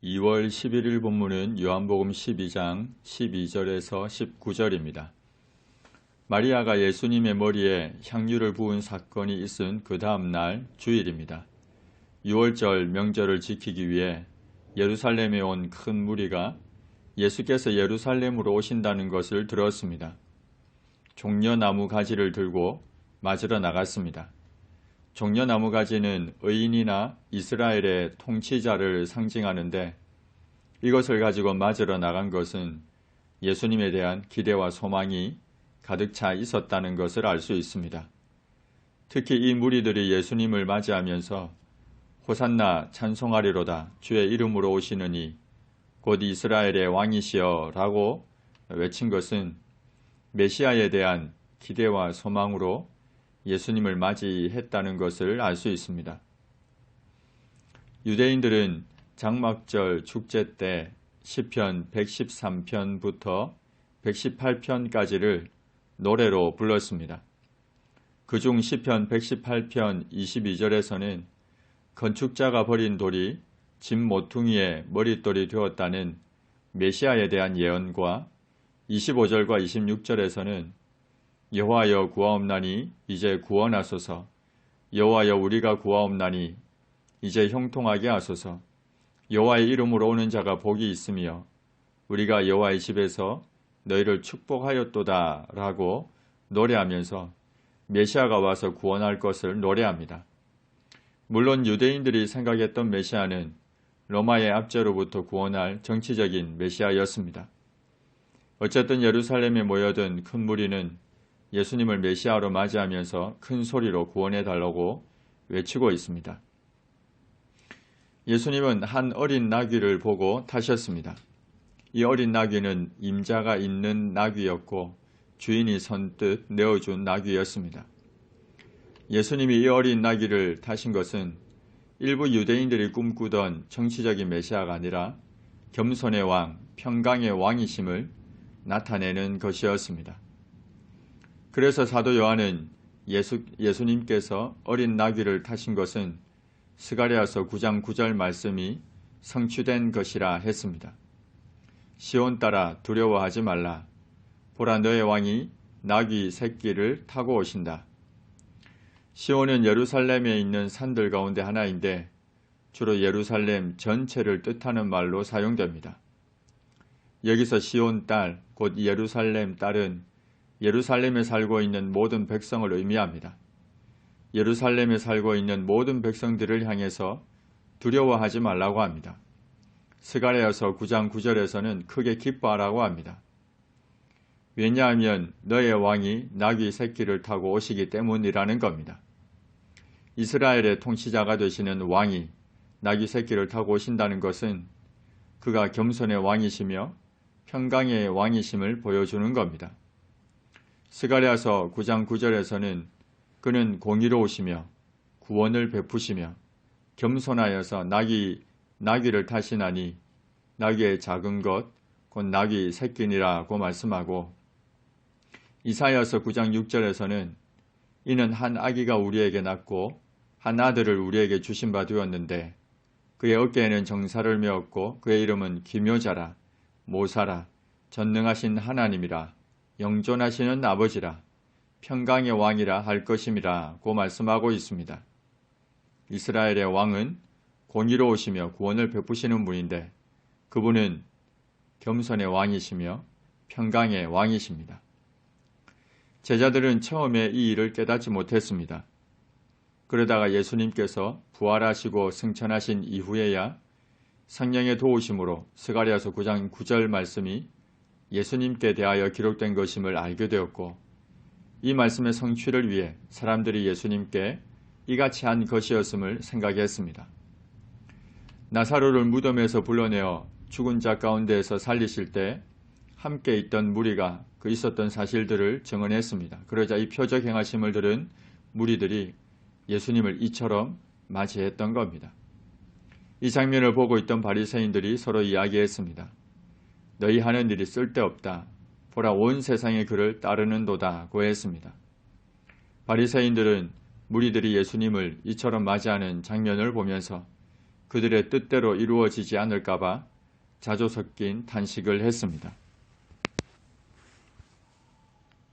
2월 11일 본문은 요한복음 12장 12절에서 19절입니다. 마리아가 예수님의 머리에 향유를 부은 사건이 있은 그 다음 날 주일입니다. 6월절 명절을 지키기 위해 예루살렘에 온 큰 무리가 예수께서 예루살렘으로 오신다는 것을 들었습니다. 종려나무 가지를 들고 맞으러 나갔습니다. 종려나무 가지는 의인이나 이스라엘의 통치자를 상징하는데 이것을 가지고 맞으러 나간 것은 예수님에 대한 기대와 소망이 가득 차 있었다는 것을 알 수 있습니다. 특히 이 무리들이 예수님을 맞이하면서 호산나 찬송하리로다 주의 이름으로 오시느니 곧 이스라엘의 왕이시여 라고 외친 것은 메시아에 대한 기대와 소망으로 예수님을 맞이했다는 것을 알 수 있습니다. 유대인들은 장막절 축제 때 시편 113편부터 118편까지를 노래로 불렀습니다. 그중 시편 118편 22절에서는 건축자가 버린 돌이 집 모퉁이의 머릿돌이 되었다는 메시아에 대한 예언과 25절과 26절에서는 여호와여 구하옵나니 이제 구원하소서 여호와여 우리가 구하옵나니 이제 형통하게 하소서 여호와의 이름으로 오는 자가 복이 있으며 우리가 여호와의 집에서 너희를 축복하였도다 라고 노래하면서 메시아가 와서 구원할 것을 노래합니다. 물론 유대인들이 생각했던 메시아는 로마의 압제로부터 구원할 정치적인 메시아였습니다. 어쨌든 예루살렘에 모여든 큰 무리는 예수님을 메시아로 맞이하면서 큰 소리로 구원해달라고 외치고 있습니다. 예수님은 한 어린 나귀를 보고 타셨습니다. 이 어린 나귀는 임자가 있는 나귀였고 주인이 선뜻 내어준 나귀였습니다. 예수님이 이 어린 나귀를 타신 것은 일부 유대인들이 꿈꾸던 정치적인 메시아가 아니라 겸손의 왕, 평강의 왕이심을 나타내는 것이었습니다. 그래서 사도 요한은 예수님께서 어린 나귀를 타신 것은 스가랴서 9장 9절 말씀이 성취된 것이라 했습니다. 시온 딸아 두려워하지 말라. 보라 너의 왕이 나귀 새끼를 타고 오신다. 시온은 예루살렘에 있는 산들 가운데 하나인데 주로 예루살렘 전체를 뜻하는 말로 사용됩니다. 여기서 시온 딸, 곧 예루살렘 딸은 예루살렘에 살고 있는 모든 백성을 의미합니다. 예루살렘에 살고 있는 모든 백성들을 향해서 두려워하지 말라고 합니다. 스가랴서 9장 9절에서는 크게 기뻐하라고 합니다. 왜냐하면 너의 왕이 나귀 새끼를 타고 오시기 때문이라는 겁니다. 이스라엘의 통치자가 되시는 왕이 나귀 새끼를 타고 오신다는 것은 그가 겸손의 왕이시며 평강의 왕이심을 보여주는 겁니다. 스가랴서 9장 9절에서는 그는 공의로우시며 구원을 베푸시며 겸손하여서 나귀를 타시나니 나귀의 작은 것 곧 나귀 새끼니라고 말씀하고 이사야서 9장 6절에서는 이는 한 아기가 우리에게 낳고 한 아들을 우리에게 주신 바 되었는데 그의 어깨에는 정사를 메었고 그의 이름은 기묘자라 모사라 전능하신 하나님이라 영존하시는 아버지라 평강의 왕이라 할 것임이라고 말씀하고 있습니다. 이스라엘의 왕은 공의로우시며 구원을 베푸시는 분인데 그분은 겸손의 왕이시며 평강의 왕이십니다. 제자들은 처음에 이 일을 깨닫지 못했습니다. 그러다가 예수님께서 부활하시고 승천하신 이후에야 성령의 도우심으로 스가랴서 9장 9절 말씀이 예수님께 대하여 기록된 것임을 알게 되었고 이 말씀의 성취를 위해 사람들이 예수님께 이같이 한 것이었음을 생각했습니다. 나사로를 무덤에서 불러내어 죽은 자 가운데에서 살리실 때 함께 있던 무리가 그 있었던 사실들을 증언했습니다. 그러자 이 표적 행하심을 들은 무리들이 예수님을 이처럼 맞이했던 겁니다. 이 장면을 보고 있던 바리새인들이 서로 이야기했습니다. 너희 하는 일이 쓸데없다. 보라 온 세상의 그를 따르는도다고 했습니다. 바리새인들은 무리들이 예수님을 이처럼 맞이하는 장면을 보면서 그들의 뜻대로 이루어지지 않을까봐 자조 섞인 탄식을 했습니다.